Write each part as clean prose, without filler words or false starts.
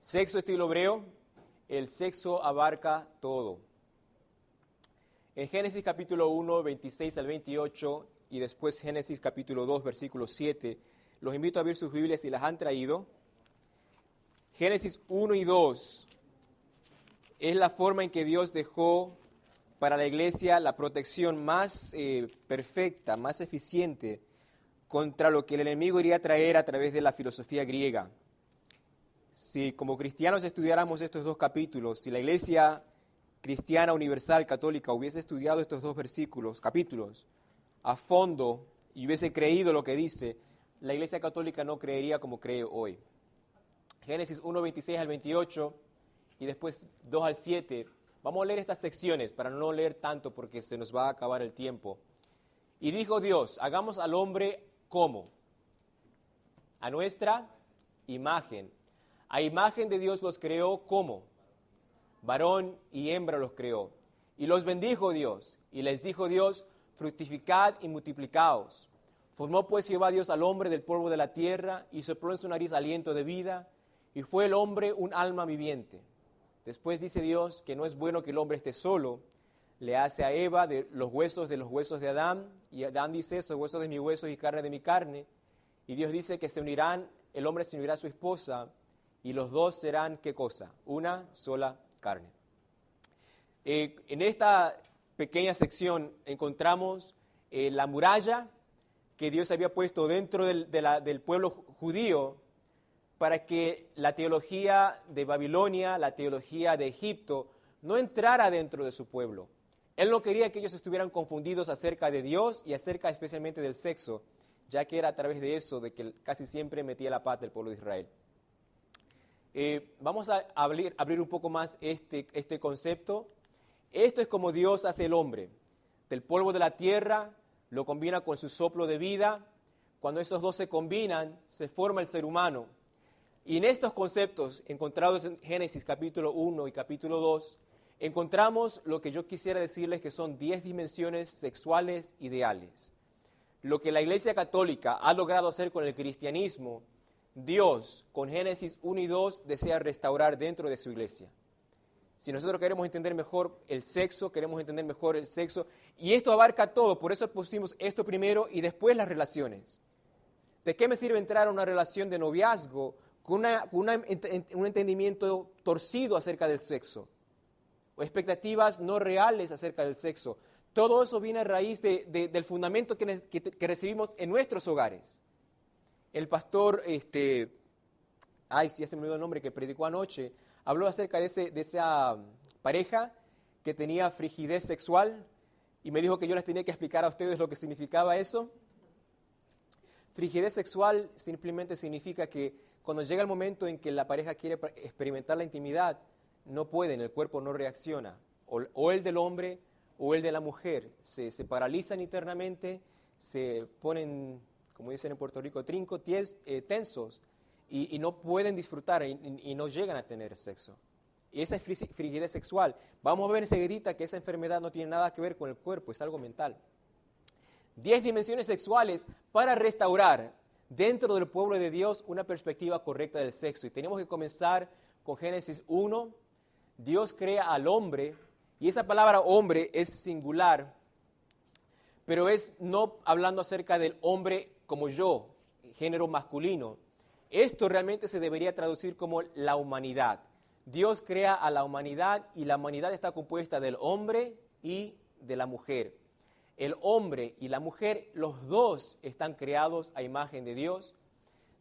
Sexo estilo hebreo, el sexo abarca todo. En Génesis capítulo 1, 26 al 28 y después Génesis capítulo 2, versículo 7, los invito a abrir sus Biblias si las han traído. Génesis 1 y 2 es la forma en que Dios dejó para la iglesia la protección más perfecta, más eficiente contra lo que el enemigo iría a traer a través de la filosofía griega. Si como cristianos estudiáramos estos dos capítulos, si la iglesia cristiana universal católica hubiese estudiado estos dos capítulos a fondo y hubiese creído lo que dice, la iglesia católica no creería como cree hoy. Génesis 1, 26 al 28 y después 2 al 7. Vamos a leer estas secciones para no leer tanto porque se nos va a acabar el tiempo. Y dijo Dios, hagamos al hombre ¿cómo? A nuestra imagen. A imagen de Dios los creó ¿cómo? Varón y hembra los creó. Y los bendijo Dios. Y les dijo Dios, fructificad y multiplicaos. Formó pues Jehová Dios al hombre del polvo de la tierra y sopló en su nariz aliento de vida. Y fue el hombre un alma viviente. Después dice Dios que no es bueno que el hombre esté solo. Le hace a Eva de los huesos de Adán. Y Adán dice, esos huesos de mis huesos y carne de mi carne. Y Dios dice que se unirán, el hombre se unirá a su esposa. Y los dos serán, ¿qué cosa? Una sola carne. En esta pequeña sección encontramos la muralla que Dios había puesto dentro del pueblo judío para que la teología de Babilonia, la teología de Egipto, no entrara dentro de su pueblo. Él no quería que ellos estuvieran confundidos acerca de Dios y acerca especialmente del sexo, ya que era a través de eso de que casi siempre metía la pata el pueblo de Israel. Vamos a abrir un poco más este concepto. Esto es como Dios hace el hombre. Del polvo de la tierra lo combina con su soplo de vida. Cuando esos dos se combinan, se forma el ser humano. Y en estos conceptos encontrados en Génesis capítulo 1 y capítulo 2, encontramos lo que yo quisiera decirles que son 10 dimensiones sexuales ideales. Lo que la Iglesia Católica ha logrado hacer con el cristianismo, Dios, con Génesis 1 y 2, desea restaurar dentro de su iglesia. Si nosotros queremos entender mejor el sexo, y esto abarca todo, por eso pusimos esto primero y después las relaciones. ¿De qué me sirve entrar a una relación de noviazgo con un entendimiento torcido acerca del sexo? O expectativas no reales acerca del sexo. Todo eso viene a raíz del fundamento que recibimos en nuestros hogares. El pastor, ya se me olvidó el nombre, que predicó anoche, habló acerca de esa pareja que tenía frigidez sexual y me dijo que yo les tenía que explicar a ustedes lo que significaba eso. Frigidez sexual simplemente significa que cuando llega el momento en que la pareja quiere experimentar la intimidad, no pueden, el cuerpo no reacciona, o el del hombre o el de la mujer, se paralizan internamente, se ponen, como dicen en Puerto Rico, tensos, y no pueden disfrutar y no llegan a tener sexo. Y esa es frigidez sexual. Vamos a ver enseguida que esa enfermedad no tiene nada que ver con el cuerpo, es algo mental. 10 dimensiones sexuales para restaurar dentro del pueblo de Dios una perspectiva correcta del sexo. Y tenemos que comenzar con Génesis 1. Dios crea al hombre, y esa palabra hombre es singular, pero es no hablando acerca del hombre como yo, género masculino. Esto realmente se debería traducir como la humanidad. Dios crea a la humanidad y la humanidad está compuesta del hombre y de la mujer. El hombre y la mujer, los dos están creados a imagen de Dios.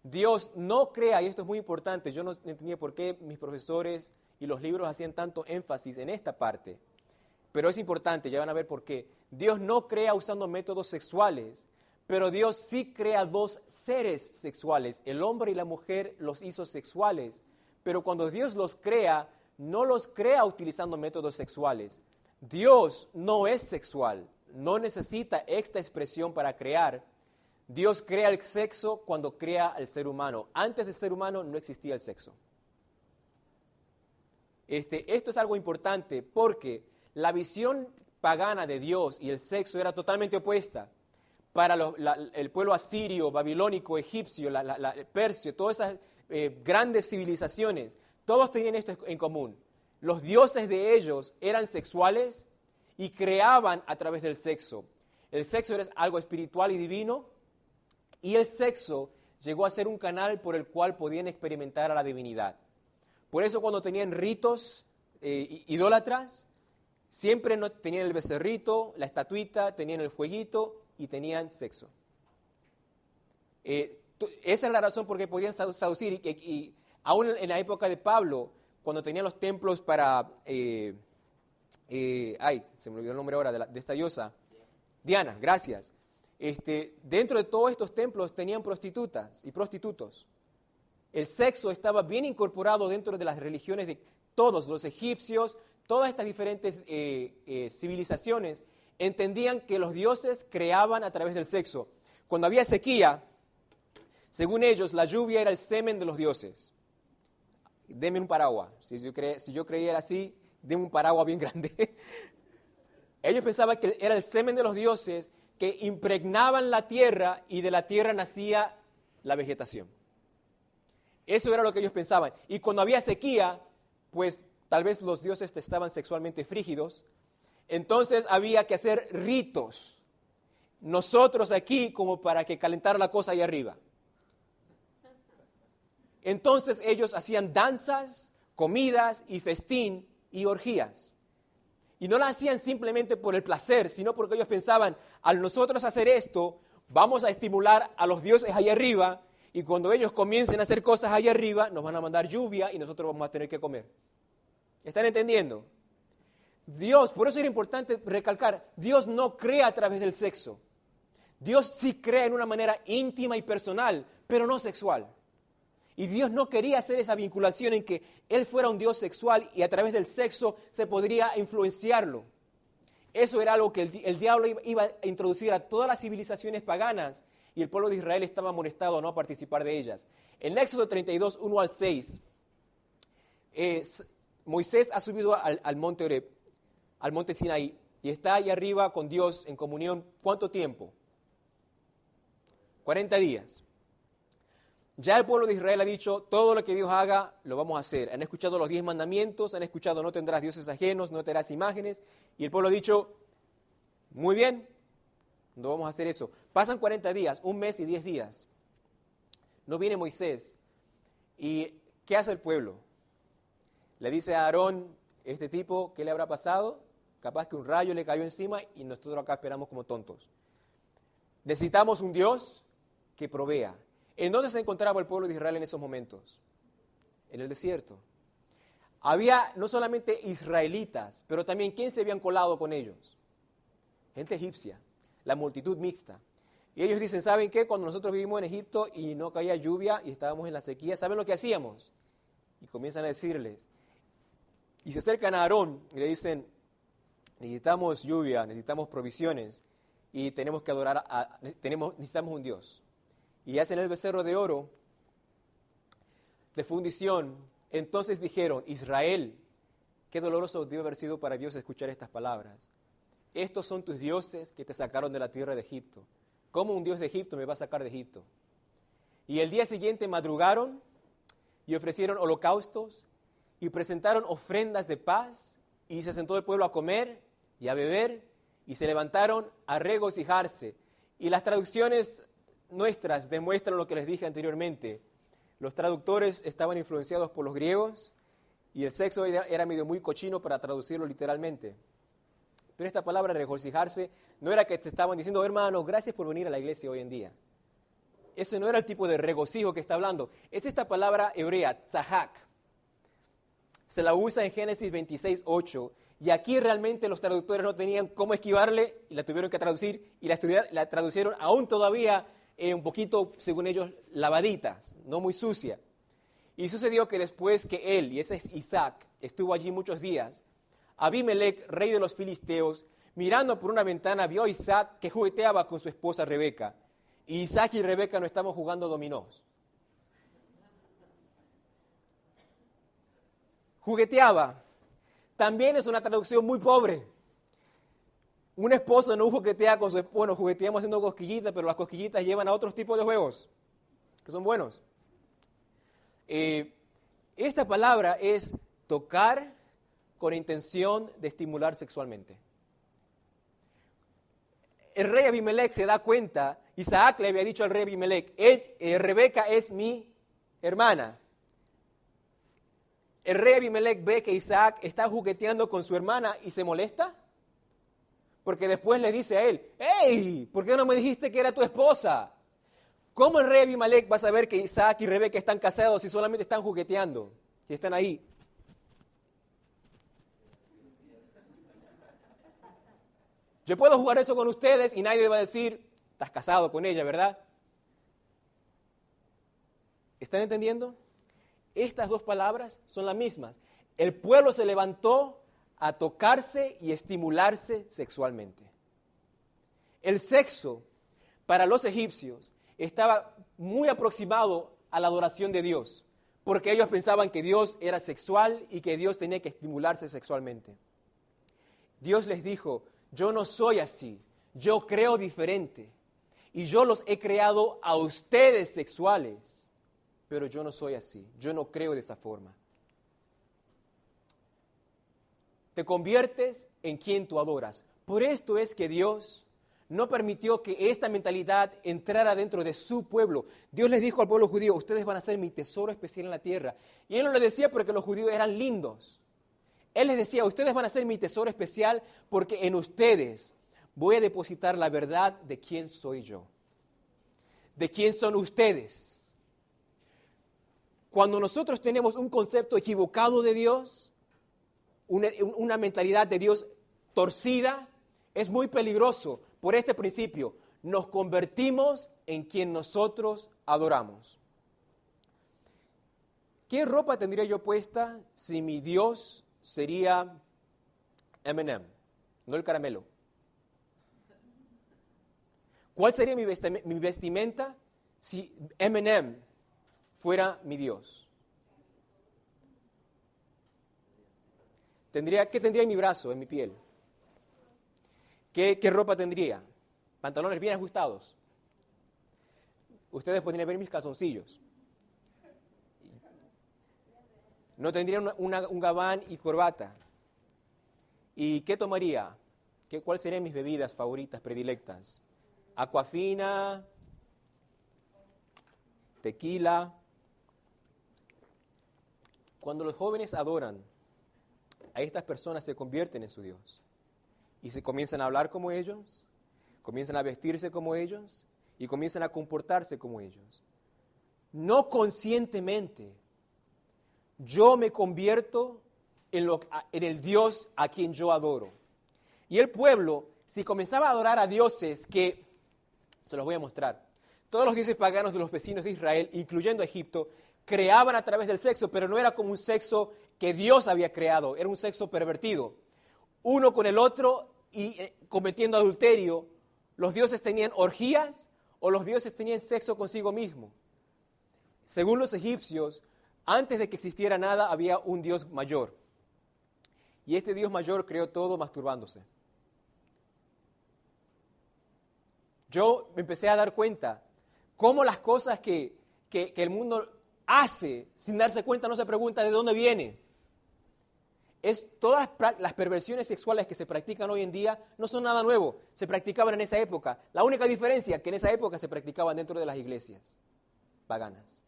Dios no crea, y esto es muy importante, yo no entendía por qué mis profesores y los libros hacían tanto énfasis en esta parte, pero es importante, ya van a ver por qué. Dios no crea usando métodos sexuales, pero Dios sí crea dos seres sexuales. El hombre y la mujer los hizo sexuales, pero cuando Dios los crea, no los crea utilizando métodos sexuales. Dios no es sexual, no necesita esta expresión para crear. Dios crea el sexo cuando crea al ser humano. Antes del ser humano no existía el sexo. Esto es algo importante porque la visión pagana de Dios y el sexo era totalmente opuesta. Para el pueblo asirio, babilónico, egipcio, persio, todas esas grandes civilizaciones, Todos tenían esto en común. Los dioses de ellos eran sexuales y creaban a través del sexo. El sexo era algo espiritual y divino, y el sexo llegó a ser un canal por el cual podían experimentar a la divinidad. Por eso cuando tenían ritos idólatras, siempre tenían el becerrito, la estatuita, tenían el fueguito y tenían sexo. Esa es la razón por qué podían seducir, y aún en la época de Pablo, cuando tenían los templos para, se me olvidó el nombre ahora de esta diosa, Diana, gracias. Dentro de todos estos templos tenían prostitutas y prostitutos. El sexo estaba bien incorporado dentro de las religiones de todos los egipcios, todas estas diferentes civilizaciones entendían que los dioses creaban a través del sexo. Cuando había sequía, según ellos, la lluvia era el semen de los dioses. Deme un paraguas. Si yo creía así, deme un paraguas bien grande. Ellos pensaban que era el semen de los dioses que impregnaban la tierra y de la tierra nacía la vegetación. Eso era lo que ellos pensaban. Y cuando había sequía, pues tal vez los dioses estaban sexualmente frígidos, entonces había que hacer ritos. Nosotros aquí como para que calentara la cosa ahí arriba. Entonces ellos hacían danzas, comidas y festín y orgías. Y no lo hacían simplemente por el placer, sino porque ellos pensaban, al nosotros hacer esto, vamos a estimular a los dioses allá arriba, y cuando ellos comiencen a hacer cosas allá arriba, nos van a mandar lluvia y nosotros vamos a tener que comer. ¿Están entendiendo? Dios, por eso era importante recalcar, Dios no crea a través del sexo. Dios sí crea en una manera íntima y personal, pero no sexual. Y Dios no quería hacer esa vinculación en que Él fuera un Dios sexual y a través del sexo se podría influenciarlo. Eso era algo que el diablo iba a introducir a todas las civilizaciones paganas y el pueblo de Israel estaba amonestado a no participar de ellas. En Éxodo 32, 1 al 6, Moisés ha subido al monte Horeb, al monte Sinaí, y está ahí arriba con Dios en comunión. ¿Cuánto tiempo? 40 días. Ya el pueblo de Israel ha dicho, todo lo que Dios haga, lo vamos a hacer. Han escuchado los 10 mandamientos, han escuchado, no tendrás dioses ajenos, no te harás imágenes. Y el pueblo ha dicho, muy bien, no vamos a hacer eso. Pasan 40 días, un mes y 10 días. No viene Moisés. ¿Y qué hace el pueblo? Le dice a Aarón, este tipo, ¿qué le habrá pasado? Capaz que un rayo le cayó encima y nosotros acá esperamos como tontos. Necesitamos un Dios que provea. ¿En dónde se encontraba el pueblo de Israel en esos momentos? En el desierto. Había no solamente israelitas, pero también ¿quién se habían colado con ellos? Gente egipcia, la multitud mixta. Y ellos dicen, ¿saben qué? Cuando nosotros vivimos en Egipto y no caía lluvia y estábamos en la sequía, ¿saben lo que hacíamos? Y comienzan a decirles, y se acercan a Aarón y le dicen, necesitamos lluvia, necesitamos provisiones y tenemos que adorar, necesitamos un Dios. Y hacen el becerro de oro de fundición. Entonces dijeron, Israel, qué doloroso debe haber sido para Dios escuchar estas palabras. Estos son tus dioses que te sacaron de la tierra de Egipto. ¿Cómo un dios de Egipto me va a sacar de Egipto? Y el día siguiente madrugaron y ofrecieron holocaustos y presentaron ofrendas de paz y se sentó el pueblo a comer y a beber y se levantaron a regocijarse. Y las traducciones nuestras demuestran lo que les dije anteriormente. Los traductores estaban influenciados por los griegos y el sexo era medio muy cochino para traducirlo literalmente. Pero esta palabra regocijarse no era que te estaban diciendo, hermano, gracias por venir a la iglesia hoy en día. Ese no era el tipo de regocijo que está hablando. Es esta palabra hebrea, tzahak. Se la usa en Génesis 26, 8. Y aquí realmente los traductores no tenían cómo esquivarle y la tuvieron que traducir. Y la traducieron aún todavía un poquito, según ellos, lavaditas, no muy sucia. Y sucedió que después que él, y ese es Isaac, estuvo allí muchos días, Abimelech, rey de los filisteos, mirando por una ventana, vio a Isaac que jugueteaba con su esposa Rebeca. Y Isaac y Rebeca no estaban jugando dominós. Jugueteaba. También es una traducción muy pobre. Un esposo no juguetea con su esposa. Bueno, jugueteamos haciendo cosquillitas, pero las cosquillitas llevan a otros tipos de juegos que son buenos. Esta palabra es tocar con intención de estimular sexualmente. El rey Abimelech se da cuenta, Isaac le había dicho al rey Abimelech, Rebeca es mi hermana. El rey Abimelech ve que Isaac está jugueteando con su hermana y se molesta. Porque después le dice a él, ¡hey! ¿Por qué no me dijiste que era tu esposa? ¿Cómo el rey Abimelech va a saber que Isaac y Rebeca están casados si solamente están jugueteando? Si están ahí. Yo puedo jugar eso con ustedes y nadie va a decir, estás casado con ella, ¿verdad? ¿Están entendiendo? Estas dos palabras son las mismas. El pueblo se levantó a tocarse y estimularse sexualmente. El sexo para los egipcios estaba muy aproximado a la adoración de Dios, porque ellos pensaban que Dios era sexual y que Dios tenía que estimularse sexualmente. Dios les dijo, yo no soy así, yo creo diferente, y yo los he creado a ustedes sexuales, pero yo no soy así, yo no creo de esa forma. Te conviertes en quien tú adoras. Por esto es que Dios no permitió que esta mentalidad entrara dentro de su pueblo. Dios les dijo al pueblo judío, ustedes van a ser mi tesoro especial en la tierra. Y Él no les decía porque los judíos eran lindos. Él les decía, ustedes van a ser mi tesoro especial porque en ustedes voy a depositar la verdad de quién soy yo. De quién son ustedes. Cuando nosotros tenemos un concepto equivocado de Dios, una mentalidad de Dios torcida, es muy peligroso por este principio. Nos convertimos en quien nosotros adoramos. ¿Qué ropa tendría yo puesta si mi Dios sería M&M, no el caramelo? ¿Cuál sería mi vestimenta si M&M fuera mi Dios? ¿Qué tendría en mi brazo, en mi piel? ¿Qué ropa tendría? Pantalones bien ajustados. Ustedes podrían ver mis calzoncillos. No tendría un gabán y corbata. ¿Y qué tomaría? ¿Cuáles serían mis bebidas favoritas, predilectas? Aquafina, tequila. Cuando los jóvenes adoran a estas personas, se convierten en su Dios. Y se comienzan a hablar como ellos, comienzan a vestirse como ellos y comienzan a comportarse como ellos. No conscientemente, yo me convierto en el Dios a quien yo adoro. Y el pueblo, si comenzaba a adorar a dioses que, se los voy a mostrar, todos los dioses paganos de los vecinos de Israel, incluyendo Egipto, creaban a través del sexo, pero no era como un sexo que Dios había creado, era un sexo pervertido. Uno con el otro y cometiendo adulterio, los dioses tenían orgías o los dioses tenían sexo consigo mismo. Según los egipcios, antes de que existiera nada, había un Dios mayor. Y este Dios mayor creó todo masturbándose. Yo me empecé a dar cuenta cómo las cosas que el mundo hace sin darse cuenta no se pregunta de dónde viene. Todas las perversiones sexuales que se practican hoy en día no son nada nuevo, se practicaban en esa época. La única diferencia es que en esa época se practicaban dentro de las iglesias paganas.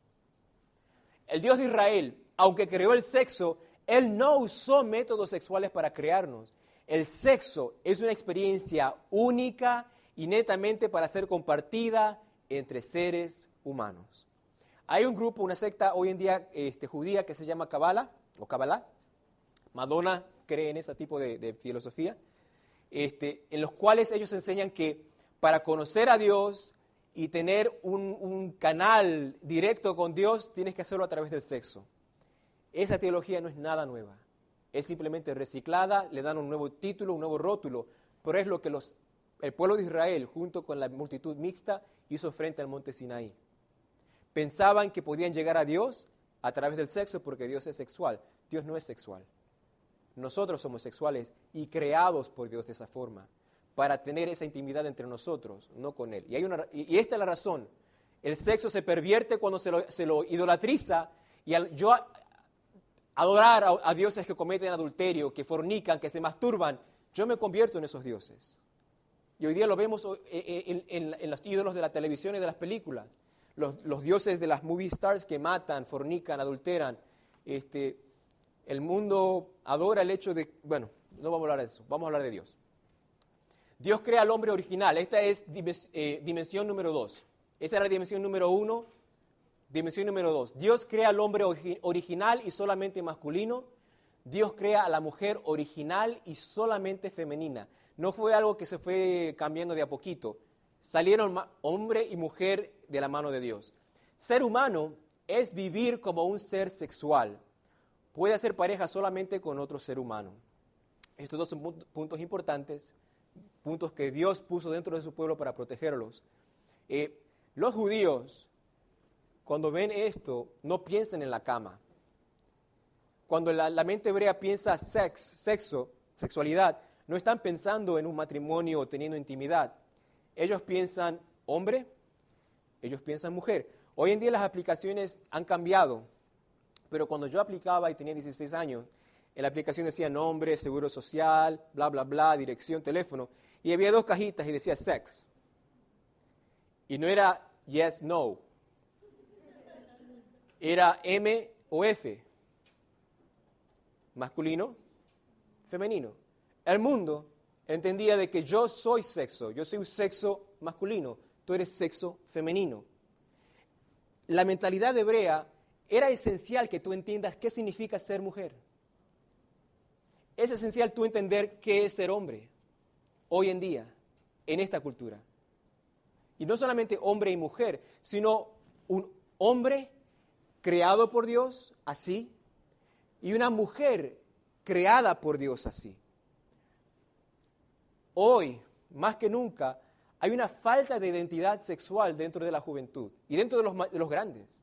El Dios de Israel, aunque creó el sexo, Él no usó métodos sexuales para crearnos. El sexo es una experiencia única y netamente para ser compartida entre seres humanos. Hay un grupo, una secta hoy en día judía que se llama Kabbalah o Kabbalah. Madonna cree en ese tipo de filosofía, en los cuales ellos enseñan que para conocer a Dios y tener un canal directo con Dios, tienes que hacerlo a través del sexo. Esa teología no es nada nueva, es simplemente reciclada, le dan un nuevo título, un nuevo rótulo, pero es lo que el pueblo de Israel, junto con la multitud mixta, hizo frente al monte Sinaí. Pensaban que podían llegar a Dios a través del sexo porque Dios es sexual. Dios no es sexual. Nosotros somos sexuales y creados por Dios de esa forma, para tener esa intimidad entre nosotros, no con Él. Y esta es la razón. El sexo se pervierte cuando se lo idolatriza, y al yo adorar a dioses que cometen adulterio, que fornican, que se masturban, yo me convierto en esos dioses. Y hoy día lo vemos en los ídolos de la televisión y de las películas. Los dioses de las movie stars que matan, fornican, adulteran. El mundo adora el hecho de... Bueno, no vamos a hablar de eso, vamos a hablar de Dios. Dios crea al hombre original. Esta es dimensión número 2. Esa era la dimensión número 1. Dimensión número 2. Dios crea al hombre original y solamente masculino. Dios crea a la mujer original y solamente femenina. No fue algo que se fue cambiando de a poquito. Salieron hombre y mujer de la mano de Dios. Ser humano es vivir como un ser sexual. Puede hacer pareja solamente con otro ser humano. Estos dos son puntos importantes, puntos que Dios puso dentro de su pueblo para protegerlos. Los judíos, cuando ven esto, no piensan en la cama. Cuando la mente hebrea piensa sexo, sexualidad, no están pensando en un matrimonio o teniendo intimidad. Ellos piensan hombre, ellos piensan mujer. Hoy en día las aplicaciones han cambiado, pero cuando yo aplicaba y tenía 16 años, en la aplicación decía nombre, seguro social, bla, bla, bla, dirección, teléfono, y había 2 cajitas y decía sex. Y no era yes, no. Era M o F. Masculino, femenino. El mundo entendía de que yo soy sexo, yo soy un sexo masculino, tú eres sexo femenino. La mentalidad hebrea era esencial que tú entiendas qué significa ser mujer. Es esencial tú entender qué es ser hombre hoy en día, en esta cultura. Y no solamente hombre y mujer, sino un hombre creado por Dios así y una mujer creada por Dios así. Hoy, más que nunca, hay una falta de identidad sexual dentro de la juventud y dentro de los grandes.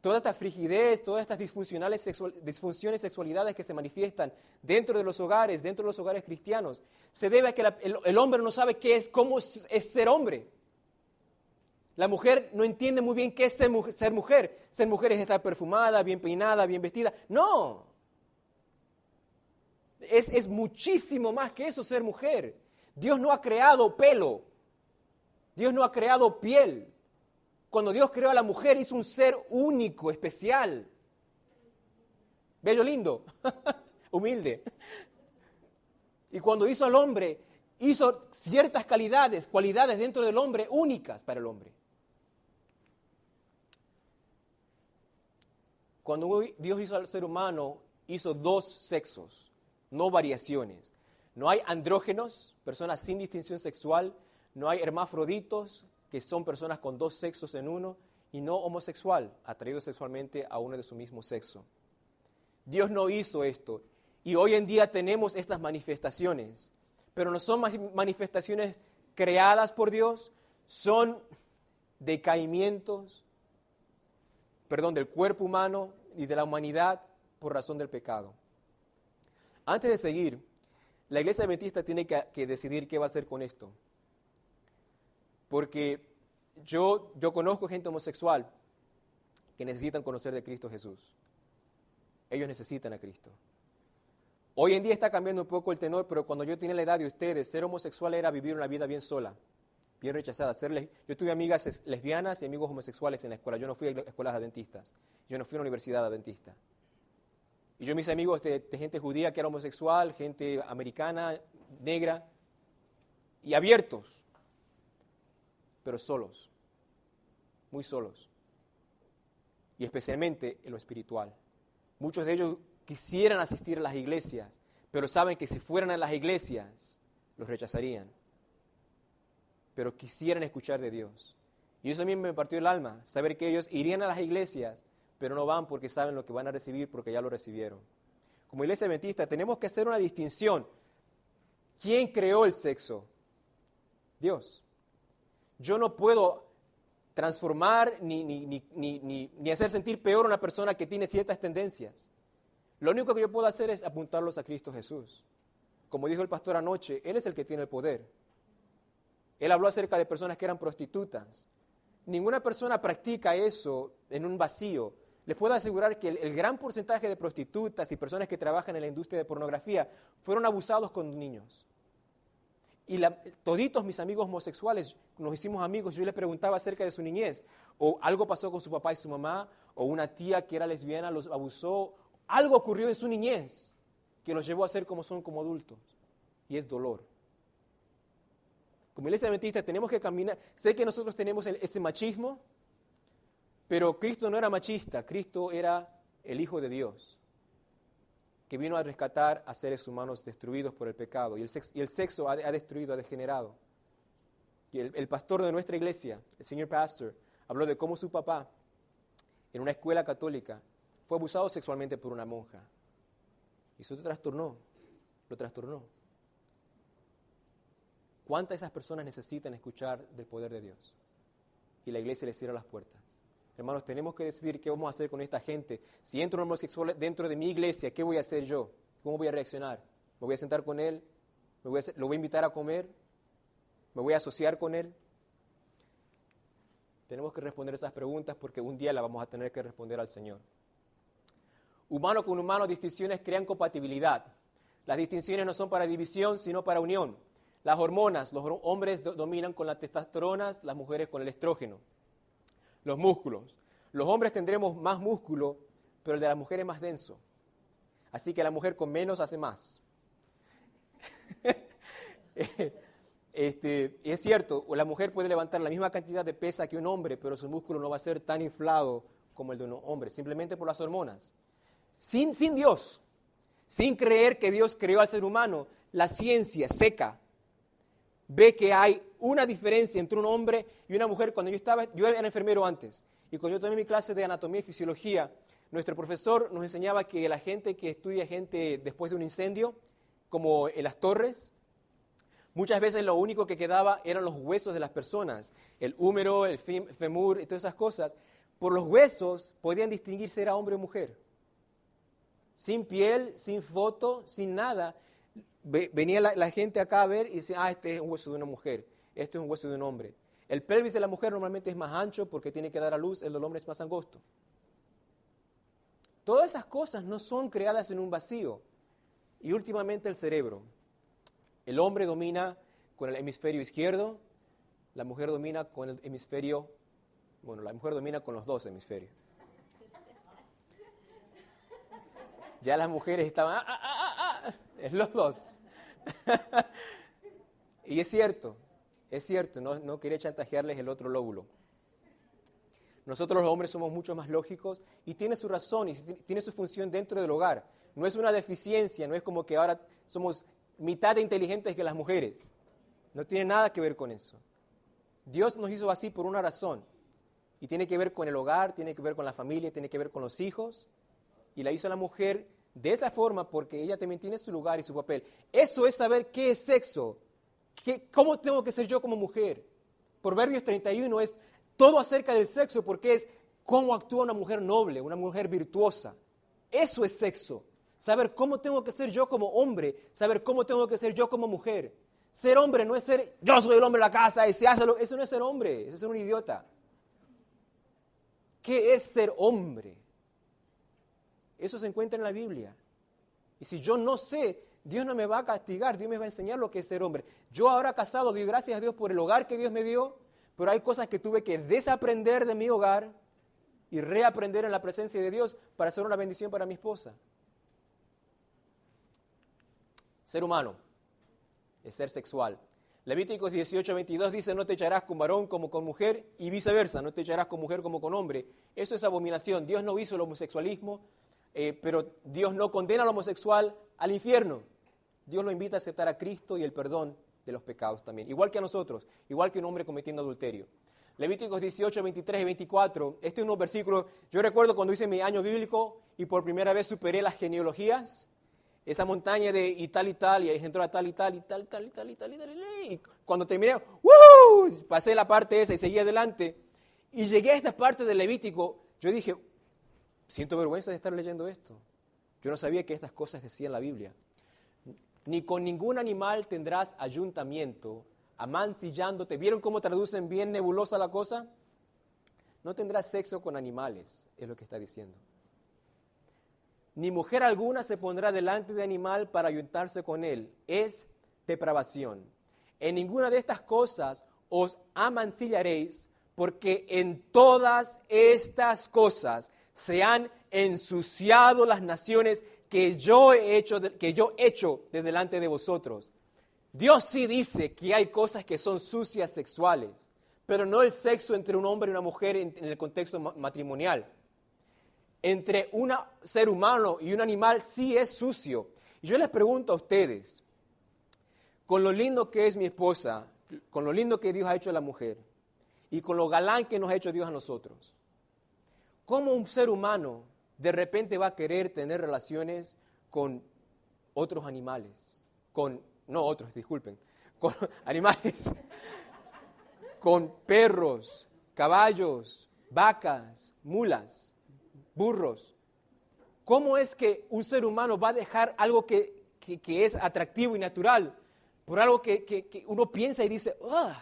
Toda esta frigidez, todas estas disfunciones sexualidades que se manifiestan dentro de los hogares cristianos, se debe a que el hombre no sabe cómo es ser hombre. La mujer no entiende muy bien qué es ser mujer. Ser mujer es estar perfumada, bien peinada, bien vestida. No. Es muchísimo más que eso ser mujer. Dios no ha creado pelo. Dios no ha creado piel. Cuando Dios creó a la mujer, hizo un ser único, especial. Bello, lindo, humilde. Y cuando hizo al hombre, hizo ciertas cualidades dentro del hombre únicas para el hombre. Cuando Dios hizo al ser humano, hizo 2 sexos, no variaciones. No hay andrógenos, personas sin distinción sexual, no hay hermafroditos, que son personas con 2 sexos en uno, y no homosexual, atraído sexualmente a uno de su mismo sexo. Dios no hizo esto, y hoy en día tenemos estas manifestaciones, pero no son manifestaciones creadas por Dios, son decaimientos, del cuerpo humano y de la humanidad por razón del pecado. Antes de seguir, la Iglesia Adventista tiene que decidir qué va a hacer con esto. Porque yo conozco gente homosexual que necesitan conocer de Cristo Jesús. Ellos necesitan a Cristo. Hoy en día está cambiando un poco el tenor, pero cuando yo tenía la edad de ustedes, ser homosexual era vivir una vida bien sola, bien rechazada. Yo tuve amigas lesbianas y amigos homosexuales en la escuela. Yo no fui a escuelas adventistas. Yo no fui a una universidad adventista. Y yo mis amigos de gente judía que era homosexual, gente americana, negra, y abiertos, pero solos, muy solos. Y especialmente en lo espiritual. Muchos de ellos quisieran asistir a las iglesias, pero saben que si fueran a las iglesias, los rechazarían. Pero quisieran escuchar de Dios. Y eso a mí me partió el alma, saber que ellos irían a las iglesias, pero no van porque saben lo que van a recibir, porque ya lo recibieron. Como Iglesia Adventista tenemos que hacer una distinción. ¿Quién creó el sexo? Dios. Yo no puedo transformar ni hacer sentir peor a una persona que tiene ciertas tendencias. Lo único que yo puedo hacer es apuntarlos a Cristo Jesús. Como dijo el pastor anoche, Él es el que tiene el poder. Él habló acerca de personas que eran prostitutas. Ninguna persona practica eso en un vacío. Les puedo asegurar que el gran porcentaje de prostitutas y personas que trabajan en la industria de pornografía fueron abusados con niños. Y toditos mis amigos homosexuales, nos hicimos amigos, yo les preguntaba acerca de su niñez, o algo pasó con su papá y su mamá, o una tía que era lesbiana los abusó, algo ocurrió en su niñez que los llevó a ser como son como adultos, y es dolor. Como iglesia adventista tenemos que caminar, sé que nosotros tenemos ese machismo, pero Cristo no era machista, Cristo era el Hijo de Dios, que vino a rescatar a seres humanos destruidos por el pecado. Y el sexo ha destruido, ha degenerado. Y el pastor de nuestra iglesia, el señor pastor, habló de cómo su papá, en una escuela católica, fue abusado sexualmente por una monja. Y eso lo trastornó. ¿Cuántas de esas personas necesitan escuchar del poder de Dios? Y la iglesia les cierra las puertas. Hermanos, tenemos que decidir qué vamos a hacer con esta gente. Si entra un homosexual dentro de mi iglesia, ¿qué voy a hacer yo? ¿Cómo voy a reaccionar? ¿Me voy a sentar con él? ¿Lo voy a invitar a comer? ¿Me voy a asociar con él? Tenemos que responder esas preguntas porque un día las vamos a tener que responder al Señor. Humano con humano, distinciones crean compatibilidad. Las distinciones no son para división, sino para unión. Las hormonas, los hombres dominan con las testosteronas, las mujeres con el estrógeno. Los músculos. Los hombres tendremos más músculo, pero el de la mujer es más denso. Así que la mujer con menos hace más. Es cierto, la mujer puede levantar la misma cantidad de pesa que un hombre, pero su músculo no va a ser tan inflado como el de un hombre, simplemente por las hormonas. Sin Dios, sin creer que Dios creó al ser humano, la ciencia seca ve que hay una diferencia entre un hombre y una mujer. Yo era enfermero antes, y cuando yo tomé mi clase de anatomía y fisiología, nuestro profesor nos enseñaba que la gente que estudia gente después de un incendio, como en las torres, muchas veces lo único que quedaba eran los huesos de las personas, el húmero, el femur y todas esas cosas. Por los huesos podían distinguir si era hombre o mujer. Sin piel, sin foto, sin nada. Venía la gente acá a ver y decía, este es un hueso de una mujer, este es un hueso de un hombre. El pelvis de la mujer normalmente es más ancho porque tiene que dar a luz, el del hombre es más angosto. Todas esas cosas no son creadas en un vacío. Y últimamente el cerebro. El hombre domina con el hemisferio izquierdo, la mujer domina con el hemisferio, la mujer domina con los dos hemisferios. Ya las mujeres estaban, es los dos. Y es cierto, no quería chantajearles el otro lóbulo. Nosotros los hombres somos mucho más lógicos y tiene su razón y tiene su función dentro del hogar. No es una deficiencia, no es como que ahora somos mitad de inteligentes que las mujeres. No tiene nada que ver con eso. Dios nos hizo así por una razón. Y tiene que ver con el hogar, tiene que ver con la familia, tiene que ver con los hijos. Y la hizo la mujer de esa forma porque ella también tiene su lugar y su papel. Eso es saber qué es sexo. ¿Cómo tengo que ser yo como mujer? Proverbios 31 es todo acerca del sexo porque es cómo actúa una mujer noble, una mujer virtuosa. Eso es sexo. Saber cómo tengo que ser yo como hombre, saber cómo tengo que ser yo como mujer. Ser hombre no es ser, yo soy el hombre de la casa y se hace eso no es ser hombre, eso es ser un idiota. ¿Qué es ser hombre? Eso se encuentra en la Biblia. Y si yo no sé, Dios no me va a castigar, Dios me va a enseñar lo que es ser hombre. Yo ahora casado, doy gracias a Dios por el hogar que Dios me dio, pero hay cosas que tuve que desaprender de mi hogar y reaprender en la presencia de Dios para ser una bendición para mi esposa. Ser humano es ser sexual. Levíticos 18:22 dice, no te echarás con varón como con mujer y viceversa, no te echarás con mujer como con hombre. Eso es abominación. Dios no hizo el homosexualismo, pero Dios no condena al homosexual al infierno. Dios lo invita a aceptar a Cristo y el perdón de los pecados también. Igual que a nosotros, igual que un hombre cometiendo adulterio. Levíticos 18, 23 y 24, este es un versículo, yo recuerdo cuando hice mi año bíblico y por primera vez superé las genealogías, esa montaña de y tal, y ahí entró a tal, y cuando terminé, pasé la parte esa y seguí adelante, y llegué a esta parte del Levítico, yo dije, siento vergüenza de estar leyendo esto. Yo no sabía que estas cosas decían la Biblia. Ni con ningún animal tendrás ayuntamiento, amancillándote. ¿Vieron cómo traducen bien nebulosa la cosa? no tendrás sexo con animales, es lo que está diciendo. Ni mujer alguna se pondrá delante de animal para ayuntarse con él. Es depravación. En ninguna de estas cosas os amancillaréis, porque en todas estas cosas se han ensuciado las naciones que yo he hecho de delante de vosotros. Dios sí dice que hay cosas que son sucias sexuales, pero no el sexo entre un hombre y una mujer en el contexto matrimonial. Entre un ser humano y un animal sí es sucio. Y yo les pregunto a ustedes, con lo lindo que es mi esposa, con lo lindo que Dios ha hecho a la mujer, y con lo galán que nos ha hecho Dios a nosotros, ¿cómo un ser humano de repente va a querer tener relaciones con otros animales? Con animales, con perros, caballos, vacas, mulas, burros. ¿Cómo es que un ser humano va a dejar algo que es atractivo y natural por algo que uno piensa y dice, ¡ugh!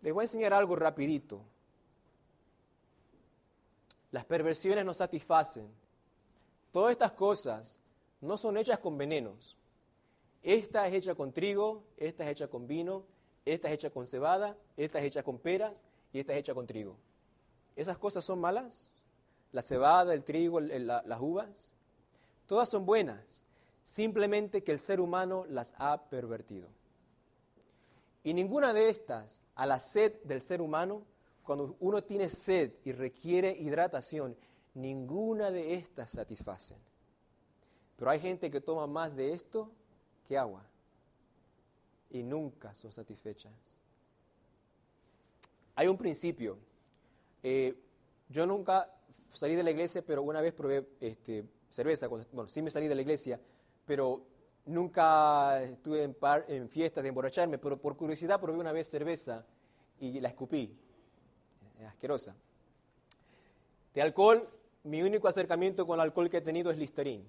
Les voy a enseñar algo rapidito. Las perversiones nos satisfacen. Todas estas cosas no son hechas con venenos. Esta es hecha con trigo, esta es hecha con vino, esta es hecha con cebada, esta es hecha con peras y esta es hecha con trigo. ¿Esas cosas son malas? La cebada, el trigo, las uvas, todas son buenas, simplemente que el ser humano las ha pervertido. Y ninguna de estas, a la sed del ser humano, cuando uno tiene sed y requiere hidratación, ninguna de estas satisfacen. Pero hay gente que toma más de esto que agua y nunca son satisfechas. Hay un principio. Yo nunca salí de la iglesia, pero una vez probé cerveza. Sí me salí de la iglesia, pero nunca estuve en fiestas de emborracharme, pero por curiosidad probé una vez cerveza y la escupí. Es asquerosa. De alcohol, mi único acercamiento con el alcohol que he tenido es Listerine.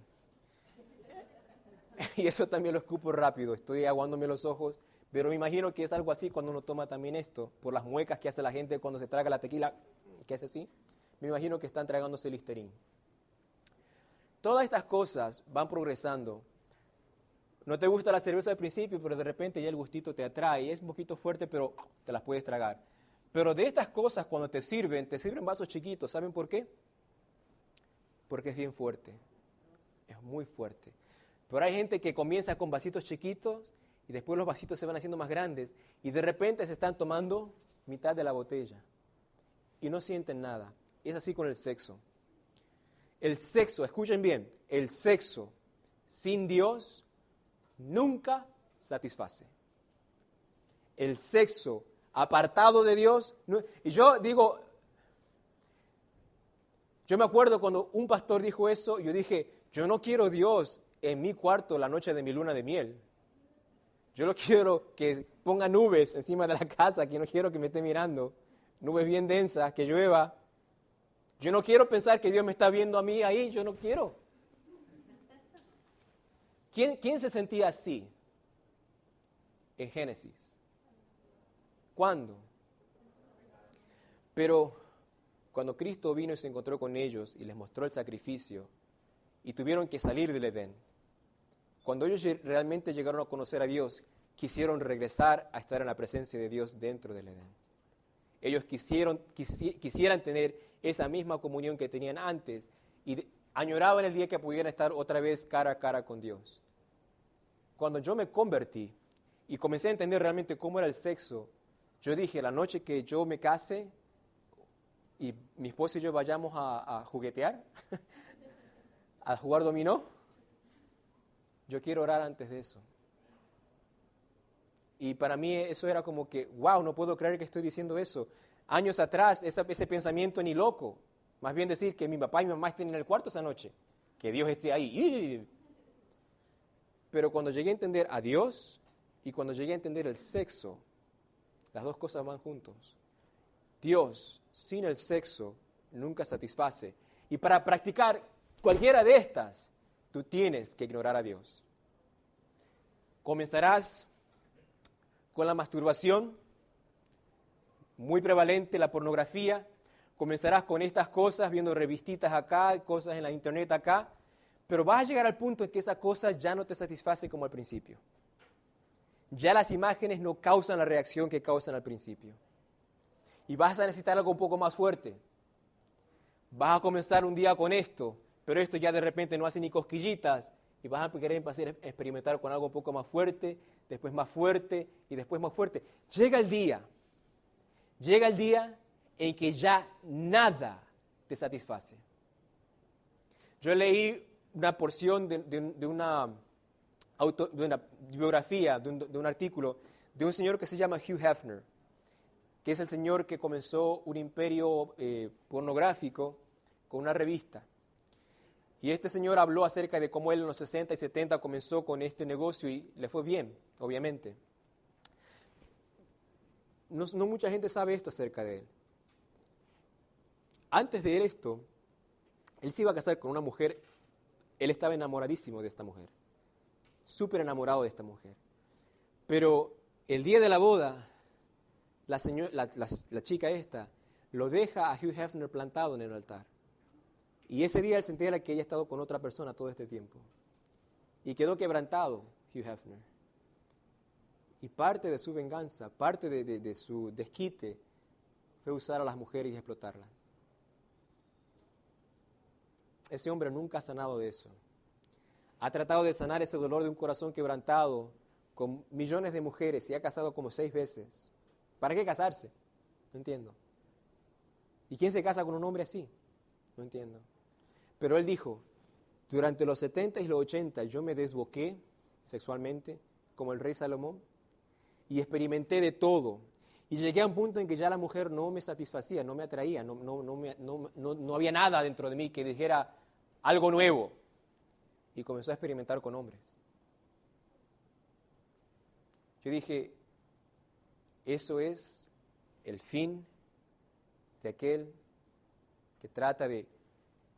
Y eso también lo escupo rápido, estoy aguándome los ojos, pero me imagino que es algo así cuando uno toma también esto, por las muecas que hace la gente cuando se traga la tequila, que hace así, me imagino que están tragándose Listerine. Todas estas cosas van progresando. No te gusta la cerveza al principio, pero de repente ya el gustito te atrae, es un poquito fuerte, pero te las puedes tragar. Pero de estas cosas, cuando te sirven vasos chiquitos, ¿saben por qué? Porque es bien fuerte, es muy fuerte. Pero hay gente que comienza con vasitos chiquitos y después los vasitos se van haciendo más grandes y de repente se están tomando mitad de la botella y no sienten nada. Es así con el sexo. El sexo, escuchen bien, el sexo sin Dios nunca satisface. El sexo apartado de Dios, y yo digo, yo me acuerdo cuando un pastor dijo eso, yo dije, yo no quiero Dios en mi cuarto la noche de mi luna de miel. Yo no quiero que ponga nubes encima de la casa, que no quiero que me esté mirando, nubes bien densas, que llueva. Yo no quiero pensar que Dios me está viendo a mí ahí, yo no quiero. ¿Quién se sentía así en Génesis? ¿Cuándo? Pero cuando Cristo vino y se encontró con ellos y les mostró el sacrificio y tuvieron que salir del Edén, cuando ellos realmente llegaron a conocer a Dios, quisieron regresar a estar en la presencia de Dios dentro del Edén. Ellos quisieran tener esa misma comunión que tenían antes y añoraban el día que pudieran estar otra vez cara a cara con Dios. Cuando yo me convertí y comencé a entender realmente cómo era el sexo, yo dije, la noche que yo me case y mi esposa y yo vayamos a juguetear, a jugar dominó, yo quiero orar antes de eso. Y para mí eso era como que, wow, no puedo creer que estoy diciendo eso. Años atrás, ese pensamiento ni loco. Más bien decir que mi papá y mi mamá estén en el cuarto esa noche, que Dios esté ahí. Pero cuando llegué a entender a Dios y cuando llegué a entender el sexo, las dos cosas van juntos. Dios sin el sexo nunca satisface. Y para practicar cualquiera de estas, tú tienes que ignorar a Dios. Comenzarás con la masturbación, muy prevalente la pornografía. Comenzarás con estas cosas, viendo revistitas acá, cosas en la internet acá, pero vas a llegar al punto en que esa cosa ya no te satisface como al principio. Ya las imágenes no causan la reacción que causan al principio. Y vas a necesitar algo un poco más fuerte. Vas a comenzar un día con esto, pero esto ya de repente no hace ni cosquillitas, y vas a querer empezar a experimentar con algo un poco más fuerte, después más fuerte y después más fuerte. Llega el día en que ya nada te satisface. Yo leí una porción de una biografía, de un artículo de un señor que se llama Hugh Hefner, que es el señor que comenzó un imperio pornográfico con una revista. Y este señor habló acerca de cómo él en los 60 y 70 comenzó con este negocio y le fue bien, obviamente. No mucha gente sabe esto acerca de él. Antes de esto, él se iba a casar con una mujer, él estaba enamoradísimo de esta mujer, súper enamorado de esta mujer. Pero el día de la boda, la chica esta lo deja a Hugh Hefner plantado en el altar. Y ese día él se entera que ella ha estado con otra persona todo este tiempo. Y quedó quebrantado Hugh Hefner. Y parte de su venganza, parte de su desquite, fue usar a las mujeres y explotarlas. Ese hombre nunca ha sanado de eso. Ha tratado de sanar ese dolor de un corazón quebrantado con millones de mujeres y ha casado como 6 veces. ¿Para qué casarse? No entiendo. ¿Y quién se casa con un hombre así? No entiendo. Pero él dijo, durante los 70 y los 80 yo me desboqué sexualmente como el rey Salomón y experimenté de todo. Y llegué a un punto en que ya la mujer no me satisfacía, no me atraía, no había nada dentro de mí que dijera algo nuevo. Y comenzó a experimentar con hombres. Yo dije, eso es el fin de aquel que trata de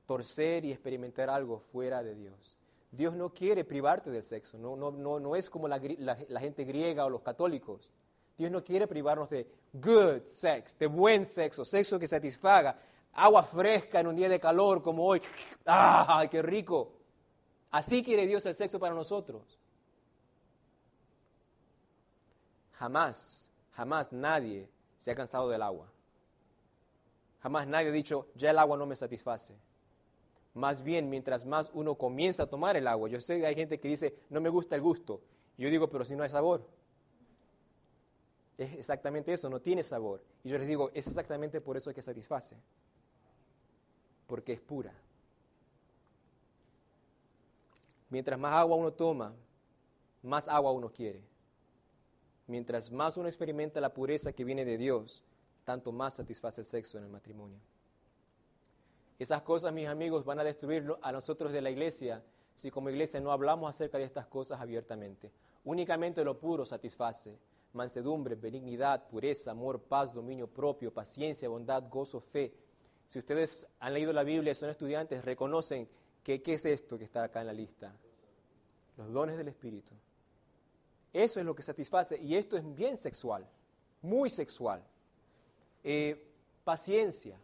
torcer y experimentar algo fuera de Dios. Dios no quiere privarte del sexo, no es como la gente griega o los católicos. Dios no quiere privarnos de good sex, de buen sexo, sexo que satisfaga, agua fresca en un día de calor como hoy. ¡Ah, qué rico! Así quiere Dios el sexo para nosotros. Jamás nadie se ha cansado del agua. Jamás nadie ha dicho, ya el agua no me satisface. Más bien, mientras más uno comienza a tomar el agua, yo sé que hay gente que dice, no me gusta el gusto. Yo digo, pero si no hay sabor. Es exactamente eso, no tiene sabor. Y yo les digo, es exactamente por eso que satisface. Porque es pura. Mientras más agua uno toma, más agua uno quiere. Mientras más uno experimenta la pureza que viene de Dios, tanto más satisface el sexo en el matrimonio. Esas cosas, mis amigos, van a destruir a nosotros de la iglesia si como iglesia no hablamos acerca de estas cosas abiertamente. Únicamente lo puro satisface. Mansedumbre, benignidad, pureza, amor, paz, dominio propio, paciencia, bondad, gozo, fe. Si ustedes han leído la Biblia y son estudiantes, reconocen que ¿qué es esto que está acá en la lista? Los dones del Espíritu. Eso es lo que satisface y esto es bien sexual, muy sexual. Paciencia.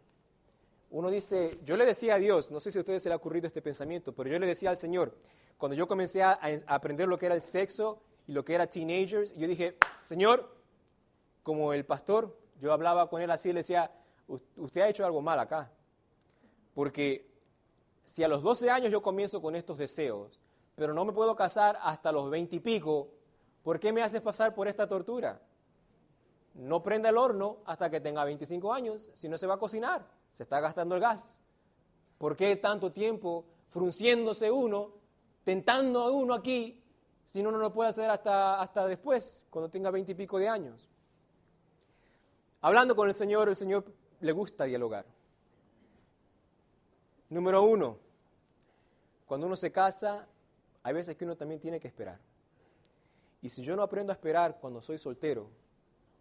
Uno dice, yo le decía a Dios, no sé si a ustedes se le ha ocurrido este pensamiento, pero yo le decía al Señor, cuando yo comencé a aprender lo que era el sexo y lo que era teenagers, yo dije, Señor, como el pastor, yo hablaba con él así, le decía, usted ha hecho algo mal acá, porque si a los 12 años yo comienzo con estos deseos, pero no me puedo casar hasta los 20 y pico, ¿por qué me haces pasar por esta tortura? No prenda el horno hasta que tenga 25 años, si no se va a cocinar, se está gastando el gas. ¿Por qué tanto tiempo frunciéndose uno, tentando a uno aquí, si uno no lo puede hacer hasta después, cuando tenga 20 y pico de años? Hablando con el Señor le gusta dialogar. Número 1, cuando uno se casa, hay veces que uno también tiene que esperar. Y si yo no aprendo a esperar cuando soy soltero,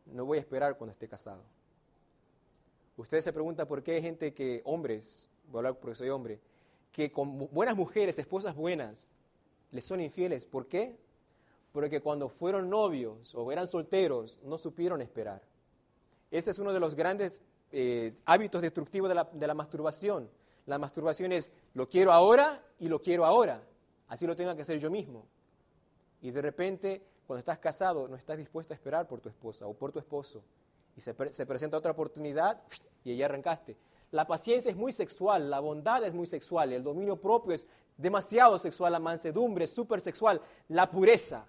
no voy a esperar cuando esté casado. Ustedes se preguntan por qué hay gente que, hombres, voy a hablar porque soy hombre, que con buenas mujeres, esposas buenas, les son infieles. ¿Por qué? Porque cuando fueron novios o eran solteros, no supieron esperar. Ese es uno de los grandes hábitos destructivos de la masturbación. La masturbación es, lo quiero ahora y lo quiero ahora. Así lo tengo que hacer yo mismo. Y de repente, cuando estás casado, no estás dispuesto a esperar por tu esposa o por tu esposo. Y se presenta otra oportunidad y ya arrancaste. La paciencia es muy sexual, la bondad es muy sexual, el dominio propio es demasiado sexual, la mansedumbre es súper sexual, la pureza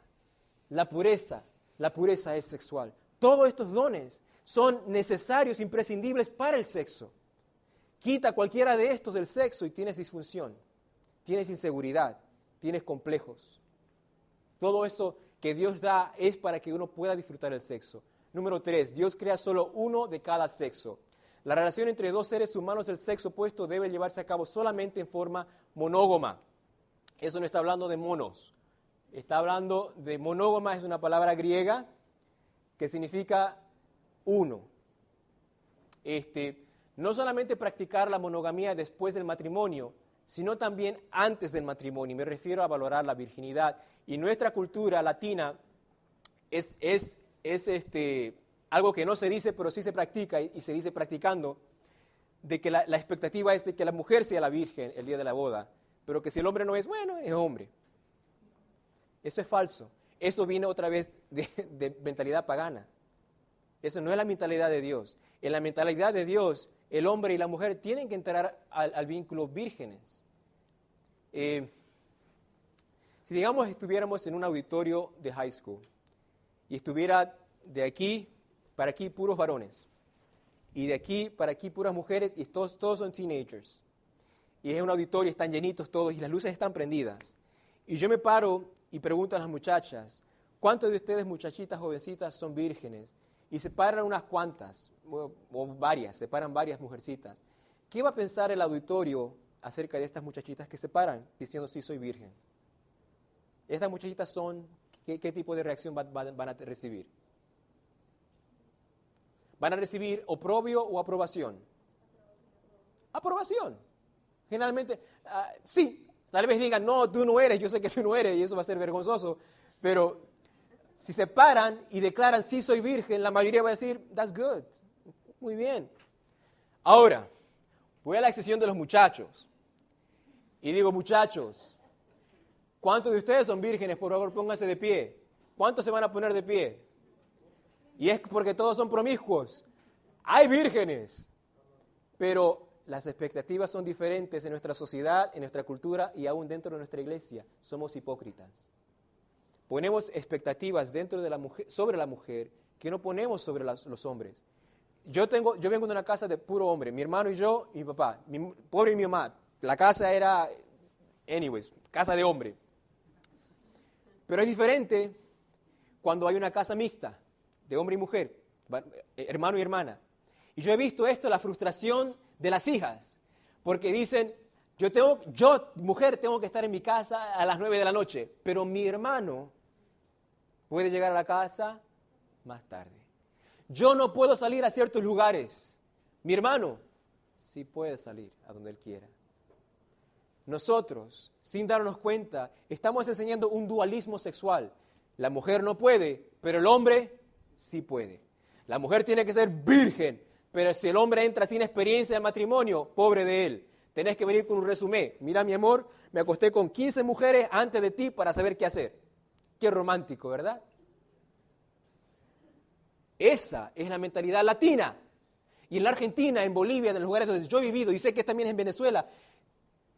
es sexual. Todos estos dones son necesarios, imprescindibles para el sexo. Quita cualquiera de estos del sexo y tienes disfunción, tienes inseguridad, tienes complejos. Todo eso que Dios da es para que uno pueda disfrutar el sexo. Número 3, Dios crea solo uno de cada sexo. La relación entre dos seres humanos del sexo opuesto debe llevarse a cabo solamente en forma monógama. Eso no está hablando de monos. Está hablando de monógama, es una palabra griega que significa uno. No solamente practicar la monogamia después del matrimonio, sino también antes del matrimonio. Me refiero a valorar la virginidad. Y nuestra cultura latina es algo que no se dice, pero sí se practica y se dice practicando, de que la expectativa es de que la mujer sea la virgen el día de la boda, pero que si el hombre no es, bueno, es hombre. Eso es falso. Eso viene otra vez de mentalidad pagana. Eso no es la mentalidad de Dios. En la mentalidad de Dios, el hombre y la mujer tienen que entrar al vínculo vírgenes. Si digamos estuviéramos en un auditorio de high school y estuviera de aquí para aquí puros varones y de aquí para aquí puras mujeres y todos son teenagers y es un auditorio, están llenitos todos y las luces están prendidas y yo me paro y pregunto a las muchachas, ¿cuántos de ustedes muchachitas jovencitas son vírgenes? Y se paran unas cuantas, o varias, se paran varias mujercitas. ¿Qué va a pensar el auditorio acerca de estas muchachitas que se paran diciendo sí soy virgen? Estas muchachitas son, ¿qué tipo de reacción van a recibir? ¿Van a recibir oprobio o aprobación? Aprobación. Generalmente, sí, tal vez digan, no, tú no eres, yo sé que tú no eres, y eso va a ser vergonzoso, pero si se paran y declaran, sí soy virgen, la mayoría va a decir, that's good, muy bien. Ahora, voy a la sección de los muchachos y digo, muchachos, ¿cuántos de ustedes son vírgenes? Por favor, pónganse de pie. ¿Cuántos se van a poner de pie? Y es porque todos son promiscuos. Hay vírgenes, pero las expectativas son diferentes en nuestra sociedad, en nuestra cultura y aún dentro de nuestra iglesia. Somos hipócritas. Ponemos expectativas dentro de la mujer, sobre la mujer que no ponemos sobre los hombres. Yo vengo de una casa de puro hombre, mi hermano y yo y mi papá, pobre mi mamá. La casa era, casa de hombre. Pero es diferente cuando hay una casa mixta, de hombre y mujer, hermano y hermana. Y yo he visto esto, la frustración de las hijas, porque dicen, yo, mujer, tengo que estar en mi casa a las 9 de la noche, pero mi hermano puede llegar a la casa más tarde. Yo no puedo salir a ciertos lugares. Mi hermano sí puede salir a donde él quiera. Nosotros, sin darnos cuenta, estamos enseñando un dualismo sexual. La mujer no puede, pero el hombre sí puede. La mujer tiene que ser virgen, pero si el hombre entra sin experiencia de matrimonio, pobre de él. Tenés que venir con un resumen. Mira, mi amor, me acosté con 15 mujeres antes de ti para saber qué hacer. Qué romántico, ¿verdad? Esa es la mentalidad latina. Y en la Argentina, en Bolivia, en los lugares donde yo he vivido, y sé que también en Venezuela,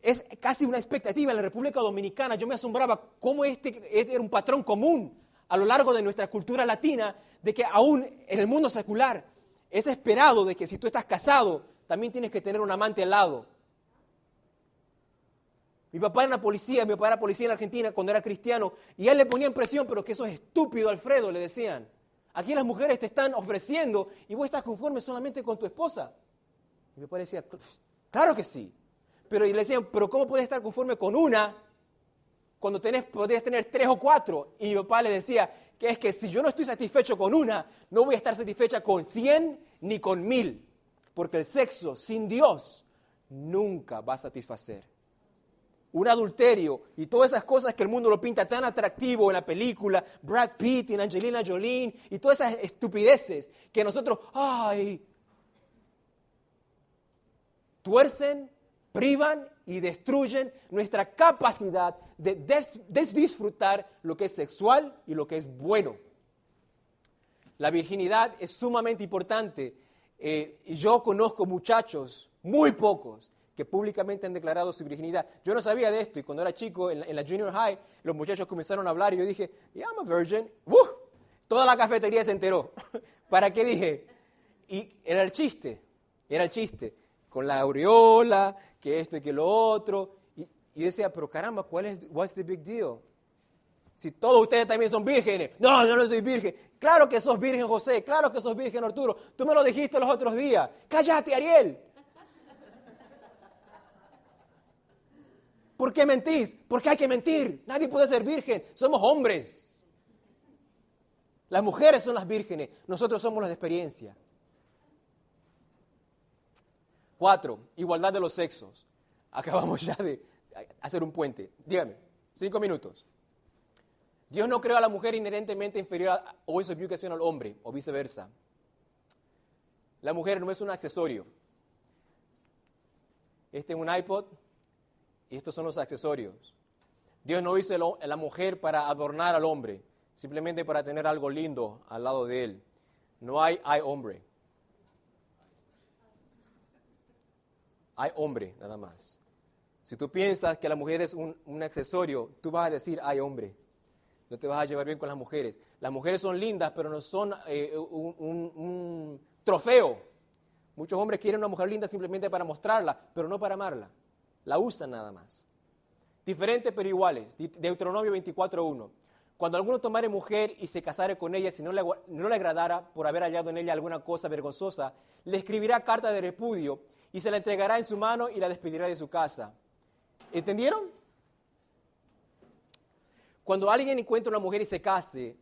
es casi una expectativa. En la República Dominicana yo me asombraba cómo era un patrón común a lo largo de nuestra cultura latina, de que aún en el mundo secular es esperado de que si tú estás casado, también tienes que tener un amante al lado. Mi papá era policía en la Argentina cuando era cristiano, y a él le ponían presión, pero que eso es estúpido, Alfredo, le decían. Aquí las mujeres te están ofreciendo y vos estás conforme solamente con tu esposa. Y mi papá decía, claro que sí. Pero y le decían, pero ¿cómo puedes estar conforme con una cuando podrías tener 3 o 4? Y mi papá le decía, que es que si yo no estoy satisfecho con una, no voy a estar satisfecha con 100 ni con 1000. Porque el sexo sin Dios nunca va a satisfacer. un adulterio y todas esas cosas que el mundo lo pinta tan atractivo en la película, Brad Pitt y Angelina Jolie y todas esas estupideces que nosotros, tuercen, privan y destruyen nuestra capacidad de disfrutar lo que es sexual y lo que es bueno. La virginidad es sumamente importante. Y yo conozco muchachos, muy pocos, que públicamente han declarado su virginidad. Yo no sabía de esto y cuando era chico en la junior high, los muchachos comenzaron a hablar y yo dije, yeah, I'm a virgin. Toda la cafetería se enteró. ¿Para qué dije? Y era el chiste. Con la aureola, que esto y que lo otro. Y yo decía, pero caramba, what's the big deal? Si todos ustedes también son vírgenes. No, yo no soy virgen. Claro que sos virgen, José. Claro que sos virgen, Arturo. Tú me lo dijiste los otros días. Cállate, Ariel. ¿Por qué mentís? Porque hay que mentir. Nadie puede ser virgen. Somos hombres. Las mujeres son las vírgenes. Nosotros somos los de experiencia. 4. Igualdad de los sexos. Acabamos ya de hacer un puente. Dígame, 5 minutos. Dios no creó a la mujer inherentemente inferior o en su educación al hombre, o viceversa. La mujer no es un accesorio. Este es un iPod y estos son los accesorios. Dios no hizo a la mujer para adornar al hombre, simplemente para tener algo lindo al lado de él. No hay hombre. Hay hombre, nada más. Si tú piensas que la mujer es un accesorio, tú vas a decir, hay hombre. No te vas a llevar bien con las mujeres. Las mujeres son lindas, pero no son un trofeo. Muchos hombres quieren una mujer linda simplemente para mostrarla, pero no para amarla. La usan nada más. Diferentes pero iguales. Deuteronomio 24:1. Cuando alguno tomare mujer y se casare con ella, si no le agradara por haber hallado en ella alguna cosa vergonzosa, le escribirá carta de repudio y se la entregará en su mano y la despedirá de su casa. ¿Entendieron? Cuando alguien encuentra una mujer y se case,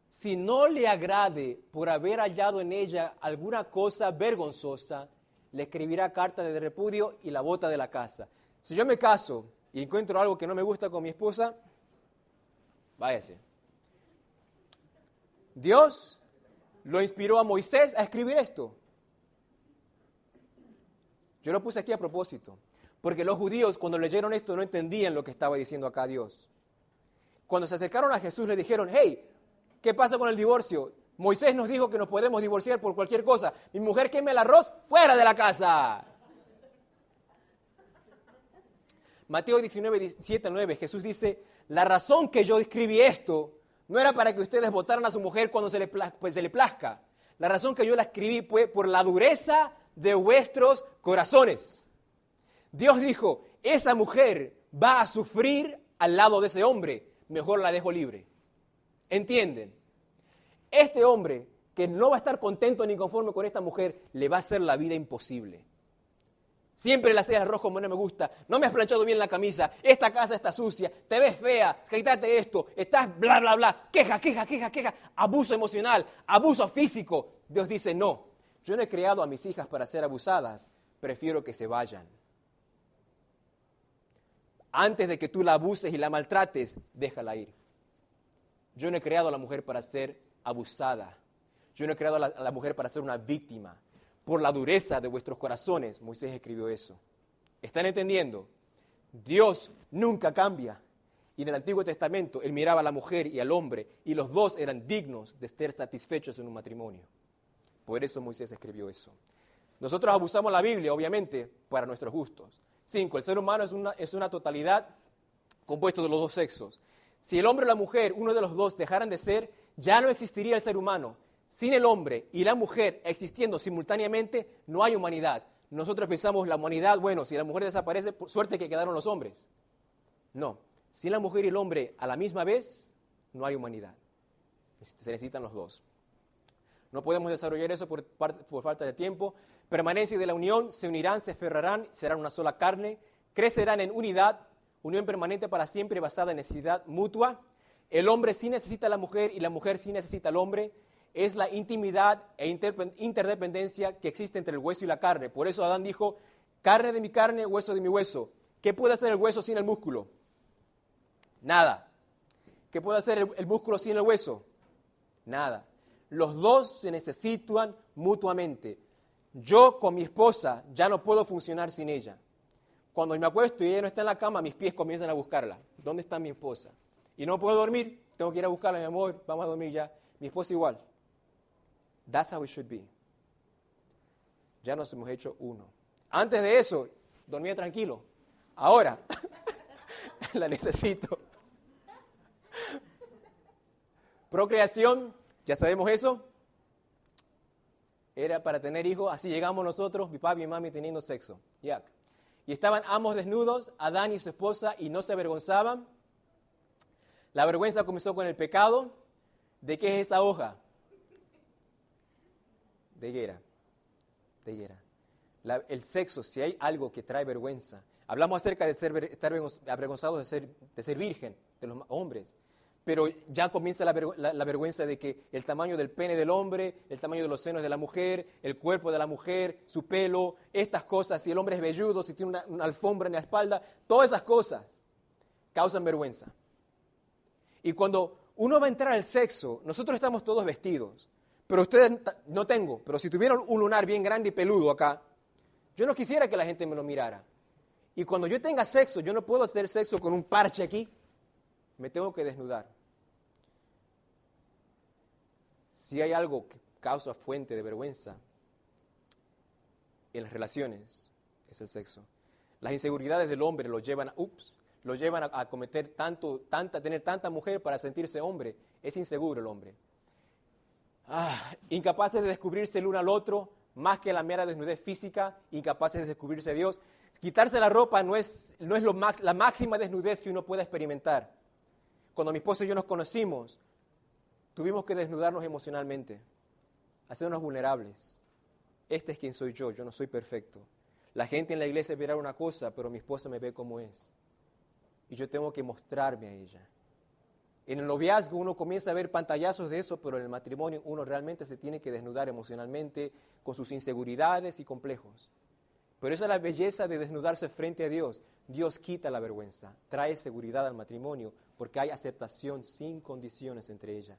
si no le agrade por haber hallado en ella alguna cosa vergonzosa, le escribirá carta de repudio y la bota de la casa. Si yo me caso y encuentro algo que no me gusta con mi esposa, váyase. Dios lo inspiró a Moisés a escribir esto. Yo lo puse aquí a propósito, porque los judíos cuando leyeron esto no entendían lo que estaba diciendo acá Dios. Cuando se acercaron a Jesús le dijeron, hey, ¿qué pasa con el divorcio? Moisés nos dijo que nos podemos divorciar por cualquier cosa. Mi mujer queme el arroz, fuera de la casa. Mateo 19:7-9, Jesús dice, la razón que yo escribí esto no era para que ustedes votaran a su mujer cuando se le plazca. La razón que yo la escribí fue por la dureza de vuestros corazones. Dios dijo, esa mujer va a sufrir al lado de ese hombre. Mejor la dejo libre. ¿Entienden? Este hombre que no va a estar contento ni conforme con esta mujer, le va a hacer la vida imposible. Siempre le haces arroz como no me gusta, no me has planchado bien la camisa, esta casa está sucia, te ves fea, quítate esto, estás bla, bla, bla, queja, abuso emocional, abuso físico. Dios dice, no, yo no he creado a mis hijas para ser abusadas, prefiero que se vayan. Antes de que tú la abuses y la maltrates, déjala ir. Yo no he creado a la mujer para ser abusada. Yo no he creado a la mujer para ser una víctima. Por la dureza de vuestros corazones, Moisés escribió eso. ¿Están entendiendo? Dios nunca cambia. Y en el Antiguo Testamento, Él miraba a la mujer y al hombre, y los dos eran dignos de ser satisfechos en un matrimonio. Por eso Moisés escribió eso. Nosotros abusamos la Biblia, obviamente, para nuestros gustos. 5. El ser humano es una totalidad compuesto de los dos sexos. Si el hombre o la mujer, uno de los dos, dejaran de ser, ya no existiría el ser humano. Sin el hombre y la mujer existiendo simultáneamente, no hay humanidad. Nosotros pensamos la humanidad, bueno, si la mujer desaparece, por suerte que quedaron los hombres. No. Sin la mujer y el hombre a la misma vez, no hay humanidad. Se necesitan los dos. No podemos desarrollar eso por falta de tiempo. Permanencia de la unión, se unirán, se aferrarán, serán una sola carne, crecerán en unidad, unión permanente para siempre basada en necesidad mutua. El hombre sí necesita a la mujer y la mujer sí necesita al hombre. Es la intimidad e interdependencia que existe entre el hueso y la carne. Por eso Adán dijo, carne de mi carne, hueso de mi hueso. ¿Qué puede hacer el hueso sin el músculo? Nada. ¿Qué puede hacer el músculo sin el hueso? Nada. Los dos se necesitan mutuamente. Yo con mi esposa ya no puedo funcionar sin ella. Cuando me acuesto y ella no está en la cama, mis pies comienzan a buscarla. ¿Dónde está mi esposa? Y no puedo dormir, tengo que ir a buscarla, mi amor, vamos a dormir ya. Mi esposa igual. That's how it should be. Ya nos hemos hecho uno. Antes de eso, dormía tranquilo. Ahora, la necesito. Procreación, ya sabemos eso. Era para tener hijos, así llegamos nosotros, mi papi y mi mami teniendo sexo. Yuck. Y estaban ambos desnudos, Adán y su esposa, y no se avergonzaban. La vergüenza comenzó con el pecado. ¿De qué es esa hoja? De higuera. De higuera. El sexo, si hay algo que trae vergüenza. Hablamos acerca de estar avergonzados de ser virgen, de los hombres. Pero ya comienza la vergüenza de que el tamaño del pene del hombre, el tamaño de los senos de la mujer, el cuerpo de la mujer, su pelo, estas cosas, si el hombre es velludo, si tiene una alfombra en la espalda, todas esas cosas causan vergüenza. Y cuando uno va a entrar al sexo, nosotros estamos todos vestidos, pero ustedes no tengo, pero si tuvieran un lunar bien grande y peludo acá, yo no quisiera que la gente me lo mirara. Y cuando yo tenga sexo, yo no puedo hacer sexo con un parche aquí. Me tengo que desnudar. Si hay algo que causa fuente de vergüenza en las relaciones, es el sexo. Las inseguridades del hombre lo llevan a cometer tener tanta mujer para sentirse hombre. Es inseguro el hombre. Incapaces de descubrirse el uno al otro, más que la mera desnudez física, incapaces de descubrirse a Dios. Quitarse la ropa no es la máxima desnudez que uno pueda experimentar. Cuando mi esposa y yo nos conocimos, tuvimos que desnudarnos emocionalmente, hacernos vulnerables. Este es quien soy yo no soy perfecto. La gente en la iglesia verá una cosa, pero mi esposa me ve como es. Y yo tengo que mostrarme a ella. En el noviazgo uno comienza a ver pantallazos de eso, pero en el matrimonio uno realmente se tiene que desnudar emocionalmente con sus inseguridades y complejos. Pero esa es la belleza de desnudarse frente a Dios. Dios quita la vergüenza, trae seguridad al matrimonio, porque hay aceptación sin condiciones entre ella.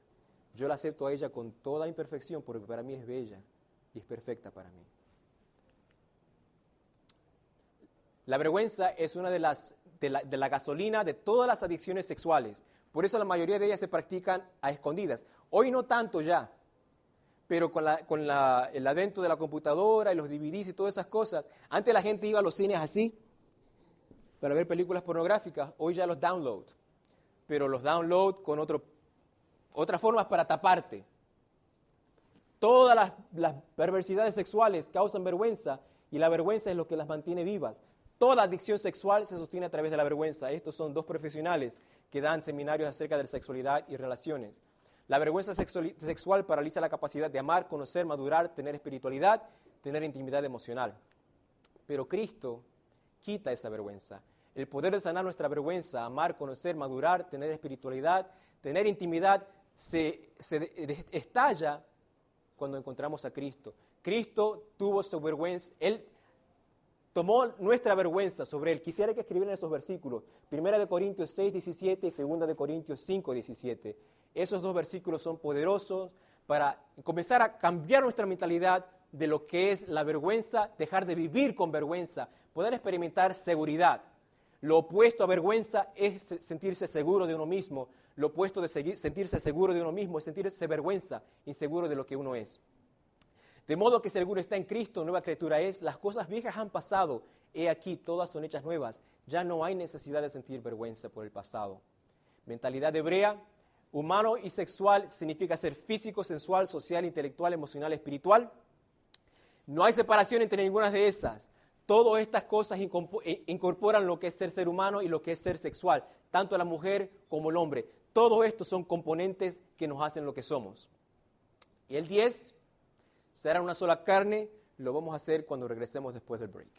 Yo la acepto a ella con toda imperfección, porque para mí es bella y es perfecta para mí. La vergüenza es una de la gasolina de todas las adicciones sexuales. Por eso la mayoría de ellas se practican a escondidas. Hoy no tanto ya. Pero con el advento de la computadora y los DVDs y todas esas cosas, antes la gente iba a los cines así para ver películas pornográficas, hoy ya los download. Pero los download con otras formas para taparte. Todas las perversidades sexuales causan vergüenza y la vergüenza es lo que las mantiene vivas. Toda adicción sexual se sostiene a través de la vergüenza. Estos son dos profesionales que dan seminarios acerca de sexualidad y relaciones. La vergüenza sexual paraliza la capacidad de amar, conocer, madurar, tener espiritualidad, tener intimidad emocional. Pero Cristo quita esa vergüenza. El poder de sanar nuestra vergüenza, amar, conocer, madurar, tener espiritualidad, tener intimidad, se estalla cuando encontramos a Cristo. Cristo tuvo su vergüenza, Él tomó nuestra vergüenza sobre Él. Quisiera que escribieran esos versículos, 1 Corintios 6, 17 y 2 Corintios 5, 17. Esos dos versículos son poderosos para comenzar a cambiar nuestra mentalidad de lo que es la vergüenza, dejar de vivir con vergüenza, poder experimentar seguridad. Lo opuesto a vergüenza es sentirse seguro de uno mismo. Lo opuesto de sentirse seguro de uno mismo es sentirse vergüenza, inseguro de lo que uno es. De modo que si alguno está en Cristo, nueva criatura es, las cosas viejas han pasado, he aquí, todas son hechas nuevas. Ya no hay necesidad de sentir vergüenza por el pasado. Mentalidad hebrea, humano y sexual significa ser físico, sensual, social, intelectual, emocional, espiritual. No hay separación entre ninguna de esas. Todas estas cosas incorporan lo que es ser humano y lo que es ser sexual, tanto la mujer como el hombre. Todos estos son componentes que nos hacen lo que somos. Y el 10, será una sola carne, lo vamos a hacer cuando regresemos después del break.